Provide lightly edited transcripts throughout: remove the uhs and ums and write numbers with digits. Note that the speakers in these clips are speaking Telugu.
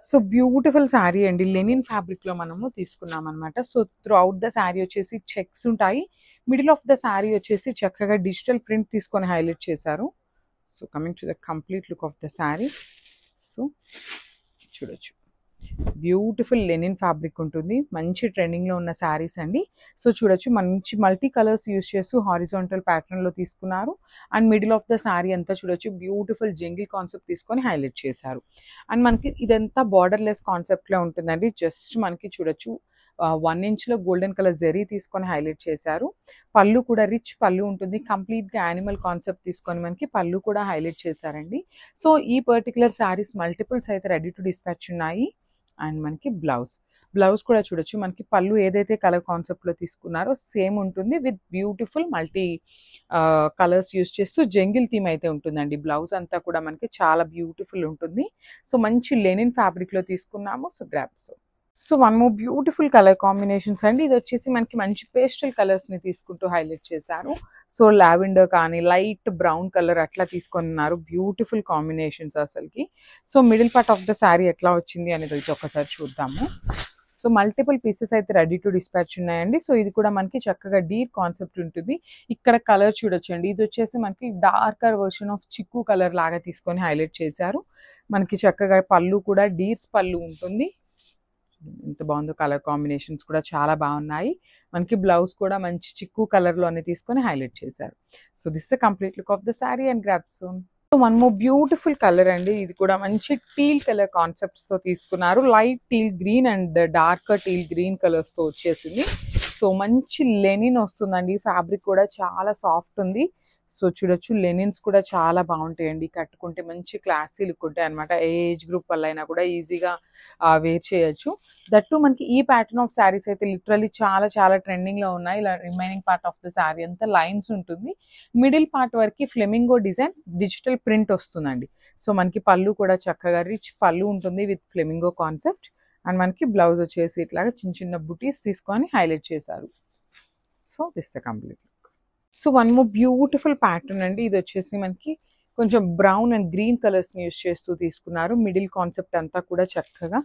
సో బ్యూటిఫుల్ శారీ అండి, లెనిన్ ఫ్యాబ్రిక్ లో మనము తీసుకున్నాం అనమాట. So throughout the sari వచ్చేసి చెక్స్ ఉంటాయి. మిడిల్ ఆఫ్ ద శారీ వచ్చేసి చక్కగా డిజిటల్ ప్రింట్ తీసుకొని హైలైట్ చేశారు. So coming to the complete look of the sari. So చూడొచ్చు, బ్యూటిఫుల్ లెనిన్ ఫ్యాబ్రిక్ ఉంటుంది. మంచి ట్రెండింగ్ లో ఉన్న శారీస్ అండి. సో చూడొచ్చు, మంచి మల్టీ కలర్స్ యూస్ చేస్తూ హారిజాంటల్ ప్యాటర్న్ లో తీసుకున్నారు. And middle of the sari అంతా చూడొచ్చు, బ్యూటిఫుల్ జంగిల్ కాన్సెప్ట్ తీసుకొని హైలైట్ చేశారు. అండ్ మనకి ఇదంతా బార్డర్ లెస్ కాన్సెప్ట్ లో ఉంటుందండి. జస్ట్ మనకి చూడొచ్చు 1 ఇంచ్ లో గోల్డెన్ కలర్ జెరీ తీసుకొని హైలైట్ చేశారు. పళ్ళు కూడా రిచ్ పళ్ళు ఉంటుంది. కంప్లీట్ గా యానిమల్ కాన్సెప్ట్ తీసుకొని మనకి పళ్ళు కూడా హైలైట్ చేశారండి. సో ఈ పర్టికులర్ శారీస్ మల్టిపుల్స్ అయితే రెడీ టు డిస్పాచ్ ఉన్నాయి. అండ్ మనకి బ్లౌజ్ కూడా చూడొచ్చు, మనకి పళ్ళు ఏదైతే కలర్ కాన్సెప్ట్ లో తీసుకున్నారో సేమ్ ఉంటుంది. With beautiful multi colours use చేస్తూ జంగిల్ థీమ్ అయితే ఉంటుందండి. బ్లౌజ్ అంతా కూడా మనకి చాలా బ్యూటిఫుల్ ఉంటుంది. సో మంచి లెనిన్ ఫ్యాబ్రిక్ లో తీసుకున్నాము. So grasp. So one more beautiful colour combinations అండి. ఇది వచ్చేసి మనకి మంచి పేస్టల్ కలర్స్ ని తీసుకుంటూ హైలైట్ చేశారు. సో లావెండర్ కానీ లైట్ బ్రౌన్ కలర్ అట్లా తీసుకున్నారు. బ్యూటిఫుల్ కాంబినేషన్స్ అసలుకి. So middle part of the sari ఎట్లా వచ్చింది అనేది అయితే ఒకసారి చూద్దాము. సో మల్టిపుల్ పీసెస్ అయితే రెడీ టు డిస్పాచ్ ఉన్నాయండి. సో ఇది కూడా మనకి చక్కగా డీర్ కాన్సెప్ట్ ఉంటుంది. ఇక్కడ కలర్ చూడొచ్చండి, ఇది వచ్చేసి మనకి డార్కర్ వర్షన్ ఆఫ్ చిక్కు కలర్ లాగా తీసుకొని హైలైట్ చేశారు. మనకి చక్కగా పళ్ళు కూడా డీర్స్ పళ్ళు ఉంటుంది. ఎంత బాగుందో, కలర్ కాంబినేషన్స్ కూడా చాలా బాగున్నాయి. మనకి బ్లౌజ్ కూడా మంచి చిక్కు కలర్ లోనే తీసుకొని హైలైట్ చేశారు. So this the complete look of the sari and grab soon. So one more beautiful colour అండి. ఇది కూడా మంచి టీల్ కలర్ కాన్సెప్ట్స్ తో తీసుకున్నారు. Light teal green and dark teal green colours తో వచ్చేసింది. సో మంచి లెనిన్ వస్తుందండి. ఫ్యాబ్రిక్ కూడా చాలా సాఫ్ట్ ఉంది. సో చూడొచ్చు, లెనిన్స్ కూడా చాలా బాగుంటాయండి. కట్టుకుంటే మంచి క్లాసీ లుక్ ఉంటాయి అనమాట. ఏ ఏజ్ గ్రూప్ వల్ల అయినా కూడా ఈజీగా వేర్ చేయొచ్చు. దట్టు మనకి ఈ ప్యాటర్న్ ఆఫ్ శారీస్ అయితే లిటరల్లీ చాలా చాలా ట్రెండింగ్ లో ఉన్నాయి. ఇలా remaining part of the sari అంతా లైన్స్ ఉంటుంది. మిడిల్ పార్ట్ వరకు ఫ్లెమింగో డిజైన్ డిజిటల్ ప్రింట్ వస్తుందండి. సో మనకి పళ్ళు కూడా చక్కగా రిచ్ పళ్ళు ఉంటుంది విత్ ఫ్లెమింగో కాన్సెప్ట్. అండ్ మనకి బ్లౌజ్ వచ్చేసి ఇట్లాగా చిన్న చిన్న బుటీస్ తీసుకొని హైలైట్ చేశారు. So this the complete. So one more beautiful pattern అండి. ఇది వచ్చేసి మనకి కొంచెం బ్రౌన్ అండ్ గ్రీన్ కలర్స్ ని యూస్ చేస్తూ తీసుకున్నారు. మిడిల్ కాన్సెప్ట్ అంతా కూడా చక్కగా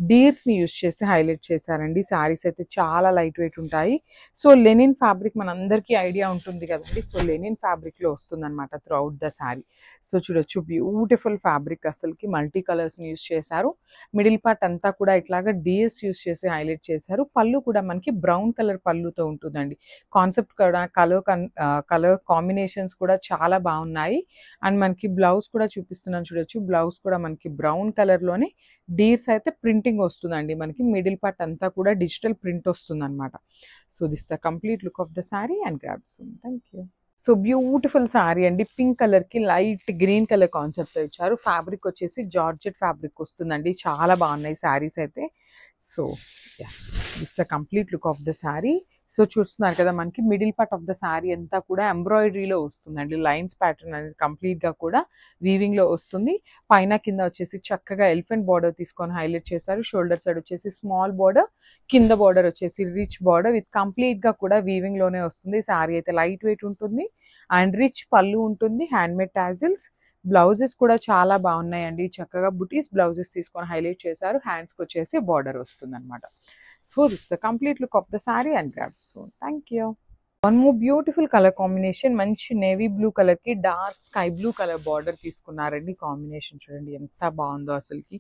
డీర్స్ ని యూస్ చేసి హైలైట్ చేశారండి. శారీస్ అయితే చాలా లైట్ వెయిట్ ఉంటాయి. సో లెనిన్ ఫ్యాబ్రిక్ మనందరికీ ఐడియా ఉంటుంది కదండి. సో లెనిన్ ఫ్యాబ్రిక్ లో వస్తుంది అనమాట through out the sari. So చూడొచ్చు, బ్యూటిఫుల్ ఫ్యాబ్రిక్ అసలుకి. మల్టీ కలర్స్ ని యూస్ చేశారు. మిడిల్ పార్ట్ అంతా కూడా ఇట్లాగా డీర్స్ యూస్ చేసి హైలైట్ చేశారు. పళ్ళు కూడా మనకి బ్రౌన్ కలర్ పళ్ళుతో ఉంటుందండి. కాన్సెప్ట్ కూడా కలర్ కాంబినేషన్స్ కూడా చాలా బాగున్నాయి. అండ్ మనకి బ్లౌజ్ కూడా చూపిస్తున్నాను చూడొచ్చు. బ్లౌజ్ కూడా మనకి బ్రౌన్ కలర్ లోనే డీర్స్ అయితే ప్రింటింగ్ వస్తుందండి. మనకి మిడిల్ పార్ట్ అంతా కూడా డిజిటల్ ప్రింట్ వస్తుంది అనమాట. So this the complete look of the sari and grasp. Thank you. So beautiful sari అండి. పింక్ కలర్ కి లైట్ గ్రీన్ కలర్ కాన్సెప్ట్ ఇచ్చారు. ఫ్యాబ్రిక్ వచ్చేసి జార్జెట్ ఫ్యాబ్రిక్ వస్తుందండి. చాలా బాగున్నాయి శారీస్ అయితే. So this the complete look of the sari. So చూస్తున్నారు కదా, మనకి middle part of the sari అంతా కూడా ఎంబ్రాయిడరీలో వస్తుందండి. లైన్స్ ప్యాటర్న్ అనేది కంప్లీట్ గా కూడా వీవింగ్ లో వస్తుంది. పైన కింద వచ్చేసి చక్కగా ఎలిఫెంట్ బార్డర్ తీసుకొని హైలైట్ చేశారు. షోల్డర్ సైడ్ వచ్చేసి స్మాల్ బార్డర్, కింద బార్డర్ వచ్చేసి రిచ్ బార్డర్ విత్ కంప్లీట్ గా కూడా వీవింగ్ లోనే వస్తుంది. శారీ అయితే లైట్ వెయిట్ ఉంటుంది అండ్ రిచ్ పళ్ళు ఉంటుంది. Hand made tassels. బ్లౌజెస్ కూడా చాలా బాగున్నాయండి. చక్కగా బుటీస్ బ్లౌజెస్ తీసుకొని హైలైట్ చేశారు. హ్యాండ్స్కి వచ్చేసి బార్డర్ వస్తుంది అనమాట. So this the complete look of the sari and drapes. So thank you. One more beautiful colour combination. మంచి నేవీ బ్లూ కలర్ కి dark sky blue colour border తీసుకున్నారండి. కాంబినేషన్ చూడండి ఎంత బాగుందో అసలుకి.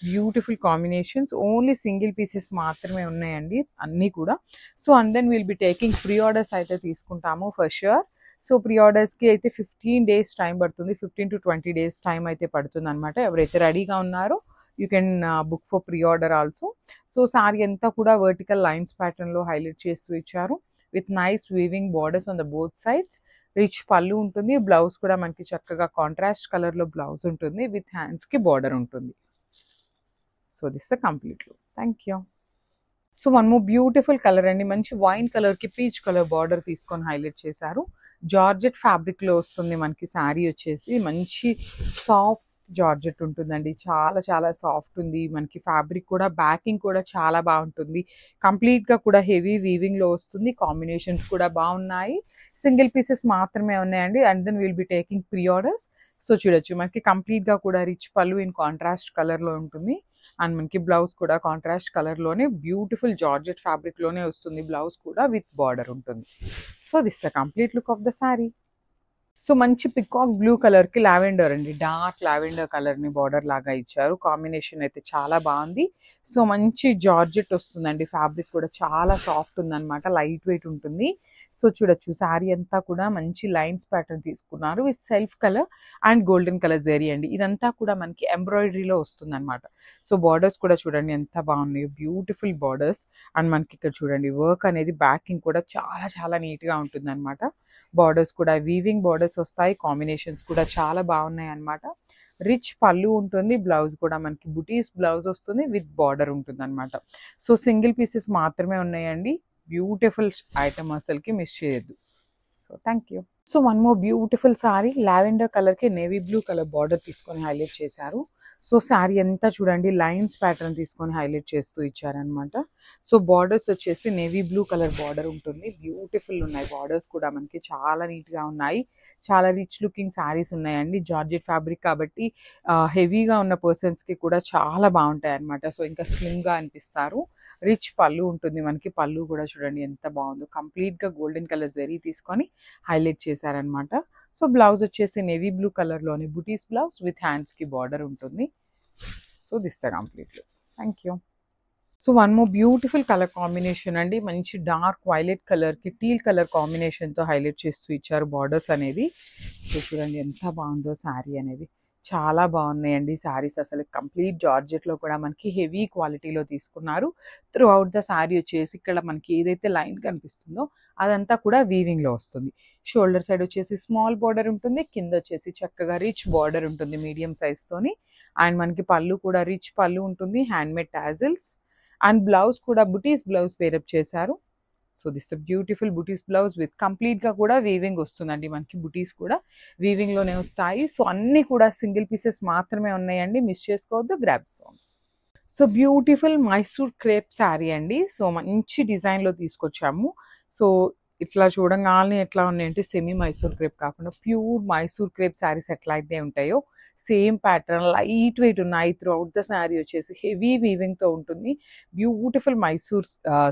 Beautiful combinations. Only single pieces మాత్రమే ఉన్నాయండి అన్నీ కూడా. So and then will be taking pre orders అయితే తీసుకుంటాము ఫర్ ష్యూర్. సో ప్రీ ఆర్డర్స్కి అయితే 15 days టైం పడుతుంది. 15 to 20 days టైం అయితే పడుతుంది అనమాట. ఎవరైతే రెడీగా ఉన్నారో you can book for pre order also. So sorry అంతా కూడా వర్టికల్ లైన్స్ ప్యాటర్న్ లో హైలైట్ చేస్తూ ఇచ్చారు with nice weaving borders on the both sides. Rich పళ్ళు ఉంటుంది. బ్లౌజ్ కూడా మనకి చక్కగా కాంట్రాస్ట్ కలర్ లో బ్లౌజ్ ఉంటుంది విత్ హ్యాండ్స్ కి బార్డర్ ఉంటుంది. So this the complete look. Thank you. So one more beautiful colour అండి. మంచి వైన్ కలర్ కి పీచ్ కలర్ బార్డర్ తీసుకొని హైలైట్ చేశారు. జార్జెట్ ఫ్యాబ్రిక్ లో వస్తుంది మనకి శారీ వచ్చేసి. మంచి సాఫ్ట్ జార్జెట్ ఉంటుందండి. చాలా చాలా సాఫ్ట్ ఉంది. మనకి ఫ్యాబ్రిక్ కూడా బ్యాకింగ్ కూడా చాలా బాగుంటుంది. కంప్లీట్ గా కూడా హెవీ వీవింగ్ లో వస్తుంది. కాంబినేషన్స్ కూడా బాగున్నాయి. సింగిల్ పీసెస్ మాత్రమే ఉన్నాయండి. And then will be taking pre orders. So చూడొచ్చు, మనకి కంప్లీట్ గా కూడా రిచ్ పళ్ళు ఇన్ కాంట్రాస్ట్ కలర్ లో ఉంటుంది. అండ్ మనకి బ్లౌజ్ కూడా కాంట్రాస్ట్ కలర్లోనే బ్యూటిఫుల్ జార్జెట్ ఫ్యాబ్రిక్లోనే వస్తుంది. బ్లౌజ్ కూడా విత్ బార్డర్ ఉంటుంది. So this the complete look of the sari. So మంచి పికాక్ బ్లూ కలర్కి లావెండర్ అండి, డార్క్ లావెండర్ కలర్ని బార్డర్ లాగా ఇచ్చారు. కాంబినేషన్ అయితే చాలా బాగుంది. సో మంచి జార్జెట్ వస్తుందండి, ఫ్యాబ్రిక్ కూడా చాలా సాఫ్ట్ ఉందన్నమాట, లైట్ వెయిట్ ఉంటుంది. సో చూడొచ్చు శారీ అంతా కూడా మంచి లైన్స్ ప్యాటర్న్ తీసుకున్నారు with self colour and golden colour zari అండి. ఇదంతా కూడా మనకి ఎంబ్రాయిడరీలో వస్తుంది అనమాట. సో బార్డర్స్ కూడా చూడండి ఎంత బాగున్నాయి, బ్యూటిఫుల్ బార్డర్స్. అండ్ మనకి ఇక్కడ చూడండి వర్క్ అనేది బ్యాకింగ్ కూడా చాలా చాలా నీట్గా ఉంటుంది అనమాట. బార్డర్స్ కూడా వీవింగ్ బార్డర్స్ వస్తాయి, కాంబినేషన్స్ కూడా చాలా బాగున్నాయి అనమాట. రిచ్ పళ్ళు ఉంటుంది, బ్లౌజ్ కూడా మనకి బుటీస్ బ్లౌజ్ వస్తుంది విత్ బార్డర్ ఉంటుంది అనమాట. సో సింగిల్ పీసెస్ మాత్రమే ఉన్నాయండి. బ్యూటిఫుల్ ఐటమ్, అసలుకి మిస్ చేయొద్దు. So thank you. So one more beautiful sorry, lavender కలర్కి నేవీ బ్లూ కలర్ బార్డర్ తీసుకొని హైలైట్ చేశారు. సో శారీ అంతా చూడండి లైన్స్ ప్యాటర్న్ తీసుకొని హైలైట్ చేస్తూ ఇచ్చారనమాట. సో బార్డర్స్ వచ్చేసి నేవీ బ్లూ కలర్ బార్డర్ ఉంటుంది, బ్యూటిఫుల్ ఉన్నాయి బార్డర్స్ కూడా మనకి చాలా నీట్గా ఉన్నాయి. చాలా రిచ్ లుకింగ్ శారీస్ ఉన్నాయండి, జార్జెట్ ఫ్యాబ్రిక్ కాబట్టి హెవీగా ఉన్న పర్సన్స్కి కూడా చాలా బాగుంటాయి అనమాట. సో ఇంకా స్లిమ్గా అనిపిస్తారు. రిచ్ పళ్ళు ఉంటుంది మనకి, పళ్ళు కూడా చూడండి ఎంత బాగుందో, కంప్లీట్గా గోల్డెన్ కలర్ జరీ తీసుకొని హైలైట్ చేశారనమాట. సో బ్లౌజ్ వచ్చేసి navy blue కలర్లోని buttis blouse with హ్యాండ్స్కి బార్డర్ ఉంటుంది. So this the complete look. Thank you. So one more beautiful colour combination అండి, మంచి డార్క్ వైలెట్ కలర్కి టీల్ కలర్ కాంబినేషన్తో హైలైట్ చేస్తూ ఇచ్చారు బార్డర్స్ అనేది. సో చూడండి ఎంత బాగుందో శారీ అనేది, చాలా బాగున్నాయండి శారీస్. అసలు కంప్లీట్ జార్జెట్లో కూడా మనకి హెవీ క్వాలిటీలో తీసుకున్నారు. త్రూ అవుట్ ద శారీ వచ్చేసి ఇక్కడ మనకి ఏదైతే లైన్ కనిపిస్తుందో అదంతా కూడా వీవింగ్లో వస్తుంది. షోల్డర్ సైడ్ వచ్చేసి స్మాల్ బార్డర్ ఉంటుంది, కింద వచ్చేసి చక్కగా రిచ్ బార్డర్ ఉంటుంది మీడియం సైజ్తోని. అండ్ మనకి పళ్ళు కూడా రిచ్ పళ్ళు ఉంటుంది, హ్యాండ్మేడ్ టాజిల్స్. అండ్ బ్లౌజ్ కూడా బుటీస్ బ్లౌజ్ పేరప్ చేశారు. So this beautiful buttis blouse with కంప్లీట్గా కూడా వీవింగ్ వస్తుందండి, మనకి బుటీస్ కూడా వీవింగ్లోనే వస్తాయి. సో అన్నీ కూడా సింగిల్ పీసెస్ మాత్రమే ఉన్నాయండి, మిస్ చేసుకోవద్దు, గ్రాబ్ సోన్. So beautiful Mysore crepe sari అండి. సో మంచి డిజైన్లో తీసుకొచ్చాము. సో ఇట్లా చూడంగానే ఎట్లా ఉన్నాయంటే సెమీ మైసూర్ క్రేప్ కాకుండా ప్యూర్ మైసూర్ క్రేప్ శారీస్ ఎట్లా అయితే ఉంటాయో సేమ్ ప్యాటర్న్, లైట్ వెయిట్ ఉన్నాయి. త్రూ అవుట్ ద శారీ వచ్చేసి హెవీ వీవింగ్తో ఉంటుంది. బ్యూటిఫుల్ మైసూర్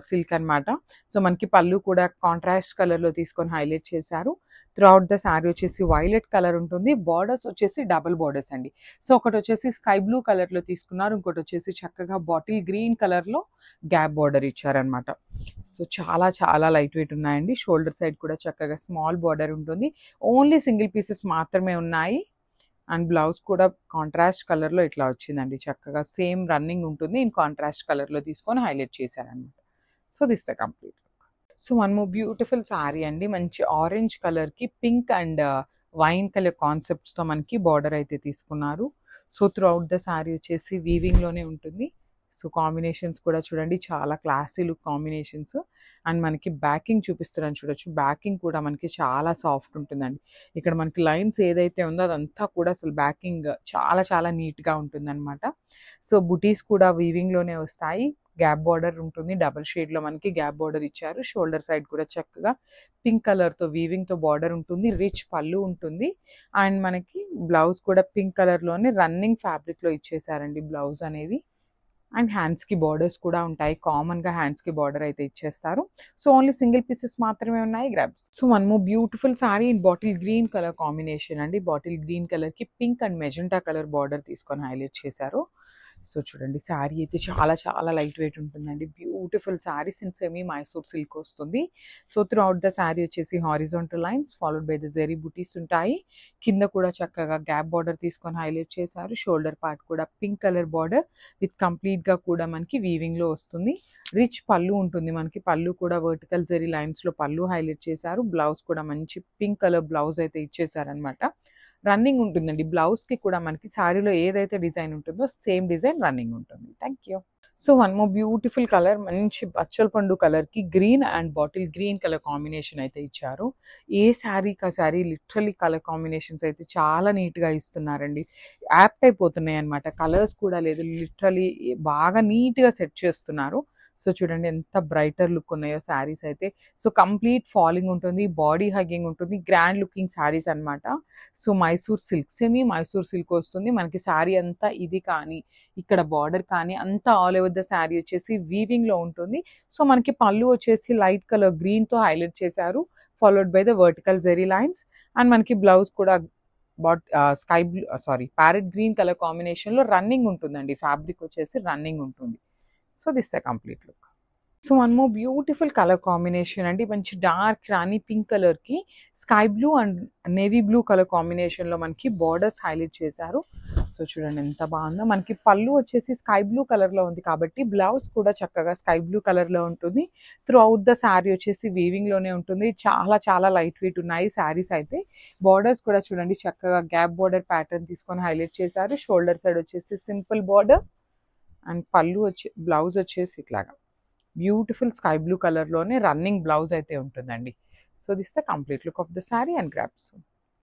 సిల్క్ అనమాట. సో మనకి పళ్ళు కూడా కాంట్రాస్ట్ కలర్లో తీసుకొని హైలైట్ చేశారు. త్రూ అవుట్ ద శారీ వచ్చేసి వైలెట్ కలర్ ఉంటుంది, బార్డర్స్ వచ్చేసి డబుల్ బార్డర్స్ అండి. సో ఒకటి వచ్చేసి స్కై బ్లూ కలర్లో తీసుకున్నారు, ఇంకోటి వచ్చేసి చక్కగా బాటిల్ గ్రీన్ కలర్లో గ్యాప్ బార్డర్ ఇచ్చారనమాట. సో చాలా చాలా లైట్ వెయిట్ ఉన్నాయండి. షోల్డర్ సైడ్ కూడా చక్కగా స్మాల్ బార్డర్ ఉంటుంది. ఓన్లీ సింగిల్ పీసెస్ మాత్రమే ఉన్నాయి. అండ్ బ్లౌజ్ కూడా కాంట్రాస్ట్ కలర్లో ఇట్లా వచ్చిందండి, చక్కగా సేమ్ రన్నింగ్ ఉంటుంది, ఇన్ కాంట్రాస్ట్ కలర్లో తీసుకొని హైలైట్ చేశారనమాట. So this the complete. So one more beautiful sari అండి, మంచి ఆరెంజ్ కలర్కి పింక్ అండ్ వైన్ కలర్ కాన్సెప్ట్స్తో మనకి బార్డర్ అయితే తీసుకున్నారు. So throughout the sari వచ్చేసి వీవింగ్లోనే ఉంటుంది. సో కాంబినేషన్స్ కూడా చూడండి చాలా క్లాసీ లుక్ కాంబినేషన్స్. అండ్ మనకి బ్యాకింగ్ చూపిస్తున్నాను చూడొచ్చు, బ్యాకింగ్ కూడా మనకి చాలా సాఫ్ట్ ఉంటుందండి. ఇక్కడ మనకి లైన్స్ ఏదైతే ఉందో అదంతా కూడా అసలు బ్యాకింగ్ చాలా చాలా నీట్గా ఉంటుందన్నమాట. సో బుటీస్ కూడా వీవింగ్లోనే వస్తాయి, గ్యాప్ బార్డర్ ఉంటుంది, డబల్ షేడ్లో మనకి గ్యాప్ బార్డర్ ఇచ్చారు. షోల్డర్ సైడ్ కూడా చక్కగా పింక్ కలర్తో వీవింగ్తో బార్డర్ ఉంటుంది, రిచ్ పళ్ళు ఉంటుంది. అండ్ మనకి బ్లౌజ్ కూడా పింక్ కలర్లోనే రన్నింగ్ ఫ్యాబ్రిక్లో ఇచ్చేసారండి బ్లౌజ్ అనేది. అండ్ హ్యాండ్స్కి బార్డర్స్ కూడా ఉంటాయి, కామన్గా హ్యాండ్స్కి బార్డర్ అయితే ఇచ్చేస్తారు. సో ఓన్లీ సింగిల్ పీసెస్ మాత్రమే ఉన్నాయి, grabs. So one more beautiful sari in bottle green colour combination అండి. బాటిల్ గ్రీన్ కలర్కి pink and magenta colour border తీసుకొని హైలైట్ చేశారు. సో చూడండి శారీ అయితే చాలా చాలా లైట్ వెయిట్ ఉంటుందండి, beautiful saris in semi Mysore silk వస్తుంది. So throughout the sari వచ్చేసి horizontal lines followed by the zari బుటీస్ ఉంటాయి. కింద కూడా చక్కగా గ్యాప్ బార్డర్ తీసుకొని హైలైట్ చేశారు. షోల్డర్ పార్ట్ కూడా పింక్ కలర్ బార్డర్ విత్ కంప్లీట్గా కూడా మనకి వీవింగ్లో వస్తుంది. రిచ్ పళ్ళు ఉంటుంది మనకి, పళ్ళు కూడా వర్టికల్ జెరీ లైన్స్లో పళ్ళు హైలైట్ చేశారు. బ్లౌజ్ కూడా మంచి పింక్ కలర్ బ్లౌజ్ అయితే ఇచ్చేసారనమాట. రన్నింగ్ ఉంటుందండి బ్లౌజ్కి కూడా, మనకి శారీలో ఏదైతే డిజైన్ ఉంటుందో సేమ్ డిజైన్ రన్నింగ్ ఉంటుంది. Thank you. So one more beautiful colour, మంచి బచ్చల పండు కలర్కి green and bottle green colour combination అయితే ఇచ్చారు. ఏ శారీకి ఆ శారీ లిటరలీ కలర్ కాంబినేషన్స్ అయితే చాలా నీట్గా ఇస్తున్నారండి, యాప్ట్ అయిపోతున్నాయి అనమాట. కలర్స్ కూడా లేదు, లిటరలీ బాగా నీట్గా సెట్ చేస్తున్నారు. సో చూడండి ఎంత బ్రైటర్ లుక్ ఉన్నాయో శారీస్ అయితే. సో కంప్లీట్ ఫాలింగ్ ఉంటుంది, బాడీ హగ్గింగ్ ఉంటుంది, గ్రాండ్ లుకింగ్ శారీస్ అనమాట. So Mysore silk, semi Mysore silk వస్తుంది మనకి. శారీ అంతా ఇది కానీ ఇక్కడ బార్డర్ కానీ అంతా ఆల్ ఓవర్ ద శారీ వచ్చేసి వీవింగ్లో ఉంటుంది. సో మనకి పళ్ళు వచ్చేసి లైట్ కలర్ గ్రీన్తో హైలైట్ చేశారు, followed by the vertical zari lines. And మనకి బ్లౌజ్ కూడా sky blue parrot green colour కాంబినేషన్లో రన్నింగ్ ఉంటుందండి. ఫ్యాబ్రిక్ వచ్చేసి రన్నింగ్ ఉంటుంది. So this the complete look. So one more beautiful colour combination అండి. మంచి డార్క్ రాణి పింక్ కలర్కి sky blue and navy blue colour కాంబినేషన్లో మనకి బార్డర్స్ హైలైట్ చేశారు. సో చూడండి ఎంత బాగుందో. మనకి పళ్ళు వచ్చేసి స్కై బ్లూ కలర్లో ఉంది కాబట్టి బ్లౌజ్ కూడా చక్కగా స్కై బ్లూ కలర్లో ఉంటుంది. త్రూ అవుట్ ద శారీ వచ్చేసి వీవింగ్లోనే ఉంటుంది. చాలా చాలా లైట్ వెయిట్ ఉన్నాయి శారీస్ అయితే. బార్డర్స్ కూడా చూడండి చక్కగా గ్యాప్ బార్డర్ ప్యాటర్న్ తీసుకొని హైలైట్ చేశారు. షోల్డర్ సైడ్ వచ్చేసి సింపుల్ బార్డర్ అండ్ పళ్ళు బ్లౌజ్ వచ్చేసి ఇట్లాగా బ్యూటిఫుల్ స్కై బ్లూ కలర్లోనే రన్నింగ్ బ్లౌజ్ అయితే ఉంటుందండి. So this the complete look of the sari and drapes.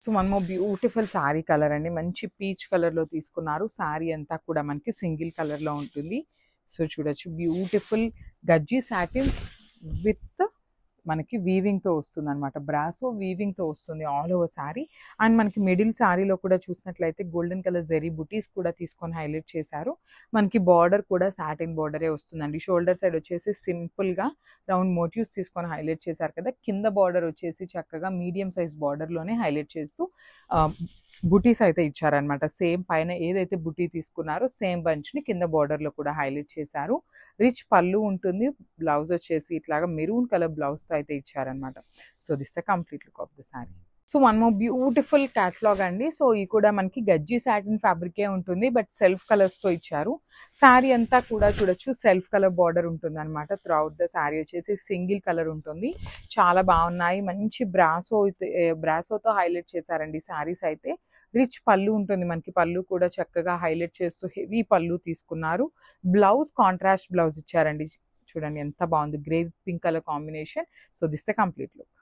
So one more beautiful sari colour అండి. మంచి పీచ్ కలర్లో తీసుకున్నారు. శారీ అంతా కూడా మనకి సింగిల్ కలర్లో ఉంటుంది. సో చూడొచ్చు బ్యూటిఫుల్ గజ్జీ సాటిన్ విత్ మనకి వీవింగ్తో వస్తుంది అనమాట. బ్రాసో వీవింగ్తో వస్తుంది ఆల్ ఓవర్ శారీ. అండ్ మనకి మిడిల్ శారీలో కూడా చూసినట్లయితే గోల్డెన్ కలర్ జెరీ బుటీస్ కూడా తీసుకొని హైలైట్ చేశారు. మనకి బార్డర్ కూడా సాటిన్ బార్డరే వస్తుందండి. షోల్డర్ సైడ్ వచ్చేసి సింపుల్గా రౌండ్ మోటివ్స్ తీసుకొని హైలైట్ చేశారు కదా. కింద బార్డర్ వచ్చేసి చక్కగా మీడియం సైజ్ బార్డర్లోనే హైలైట్ చేస్తూ బుటీస్ అయితే ఇచ్చారనమాట. సేమ్ పైన ఏదైతే బుటీ తీసుకున్నారో సేమ్ బంచ్ని కింద బార్డర్లో కూడా హైలైట్ చేశారు. రిచ్ పళ్ళు ఉంటుంది. బ్లౌజ్ వచ్చేసి ఇట్లాగా మెరూన్ కలర్ బ్లౌజ్తో అయితే ఇచ్చారనమాట. So this the complete look of the sari. So one more beautiful catalogue అండి. సో ఇది కూడా మనకి గజ్జీ సాటిన్ ఫ్యాబ్రికే ఉంటుంది, బట్ సెల్ఫ్ కలర్స్తో ఇచ్చారు. శారీ అంతా కూడా చూడొచ్చు సెల్ఫ్ కలర్ బార్డర్ ఉంటుంది అనమాట. త్రూ అవుట్ ద శారీ వచ్చేసి సింగిల్ కలర్ ఉంటుంది. చాలా బాగున్నాయి. మంచి బ్రాసోతో హైలైట్ చేశారండి శారీస్ అయితే. రిచ్ పళ్ళు ఉంటుంది మనకి. పళ్ళు కూడా చక్కగా హైలైట్ చేస్తూ హెవీ పళ్ళు తీసుకున్నారు. బ్లౌజ్ కాంట్రాస్ట్ బ్లౌజ్ ఇచ్చారండి. చూడండి ఎంత బాగుంది, grey pink colour combination. So this the complete look.